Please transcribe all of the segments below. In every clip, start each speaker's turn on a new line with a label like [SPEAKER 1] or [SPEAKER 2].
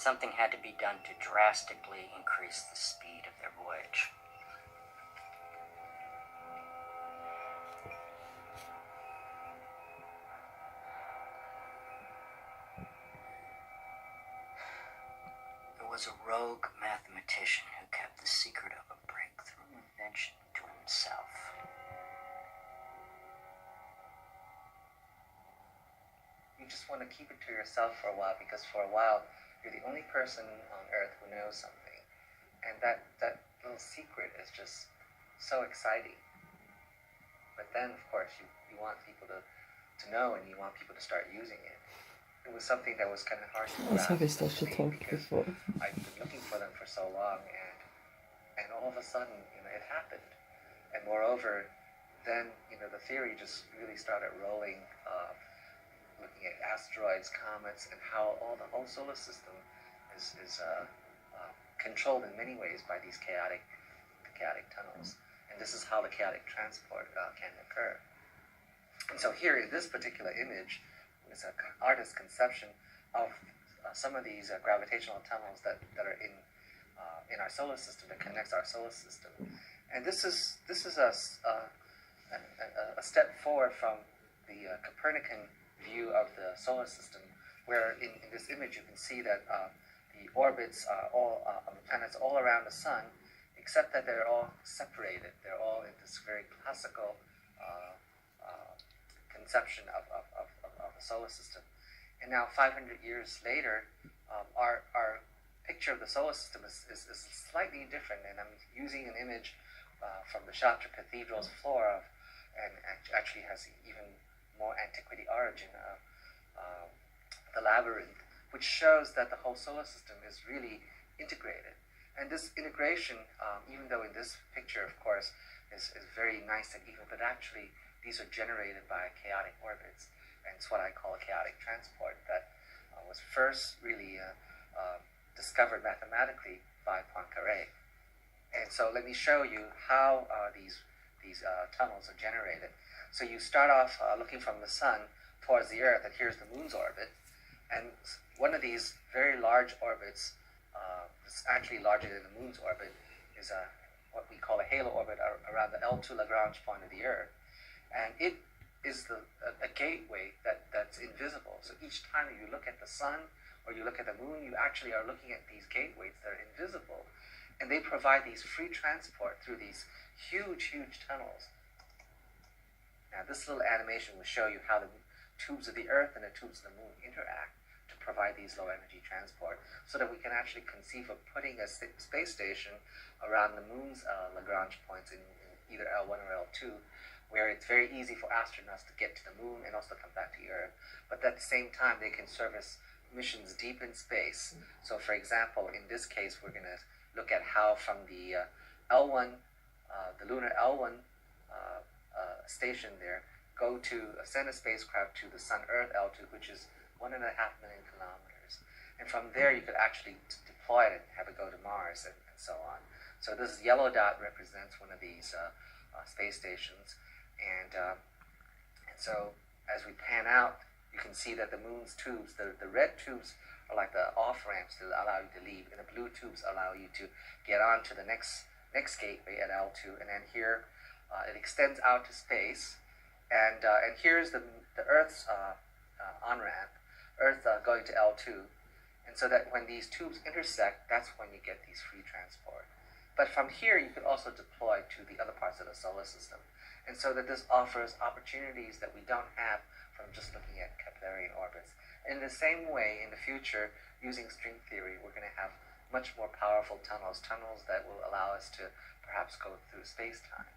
[SPEAKER 1] something had to be done to drastically increase the speed of their voyage. There was a rogue mathematician who kept the secret of a breakthrough invention to himself.
[SPEAKER 2] You just want to keep it to yourself for a while, because for a while you're the only person on earth who knows something, and that little secret is just so exciting. But then, of course, you want people to know, and you want people to start using it. It was something that was kind of hard to grasp for me, because I've been looking for them for so long, and all of a sudden, it happened. And moreover, then, the theory just really started rolling, looking at asteroids, comets, and how the whole solar system is controlled in many ways by these chaotic tunnels. And this is how the chaotic transport can occur. And so here in this particular image is an artist's conception of some of these gravitational tunnels that are in our solar system, that connects our solar system. And this is a step forward from the Copernican view of the solar system, where in this image you can see that the orbits all of the planets all around the sun, except that they're all separated. They're all in this very classical conception of the solar system. And now 500 years later, our picture of the solar system is slightly different. And I'm using an image from the Chartres Cathedral's floor and actually has even more antiquity origin of the labyrinth, which shows that the whole solar system is really integrated. And this integration, even though in this picture, of course, is very nice and even, but actually these are generated by chaotic orbits. And it's what I call a chaotic transport that was first really discovered mathematically by Poincaré. And so let me show you how these tunnels are generated. So you start off looking from the sun towards the Earth, and here's the moon's orbit. And one of these very large orbits, it's actually larger than the moon's orbit, is what we call a halo orbit around the L2 Lagrange point of the Earth. And it is a gateway that's invisible. So each time you look at the sun or you look at the moon, you actually are looking at these gateways that are invisible. And they provide these free transport through these huge tunnels. Now this little animation will show you how the tubes of the Earth and the tubes of the moon interact to provide these low energy transport, so that we can actually conceive of putting a space station around the moon's Lagrange points in either L1 or L2, where it's very easy for astronauts to get to the moon and also come back to Earth. But at the same time, they can service missions deep in space. So for example, in this case, we're going to look at how from the L1, the lunar L1 station there, send a spacecraft to the Sun-Earth L2, which is 1.5 million kilometers. And from there, you could actually deploy it and have it go to Mars and so on. So this yellow dot represents one of these space stations. And so as we pan out, you can see that the moon's tubes, the red tubes are like the off-ramps that allow you to leave, and the blue tubes allow you to get on to the next gateway at L2. And then here, it extends out to space. And here's the Earth's on-ramp, Earth going to L2. And so that when these tubes intersect, that's when you get these free transport. But from here, you could also deploy to the other parts of the solar system. And so that this offers opportunities that we don't have from just looking at Keplerian orbits. In the same way, in the future, using string theory, we're going to have much more powerful tunnels that will allow us to perhaps go through space-time.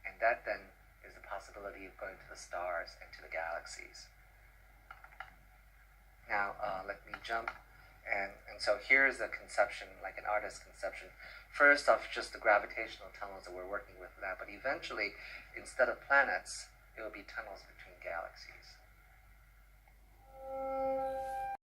[SPEAKER 2] And that then is the possibility of going to the stars and to the galaxies. Now, let me jump. And so here's a conception, like an artist's conception. First off, just the gravitational tunnels that we're working with now, but eventually, instead of planets, it will be tunnels between galaxies.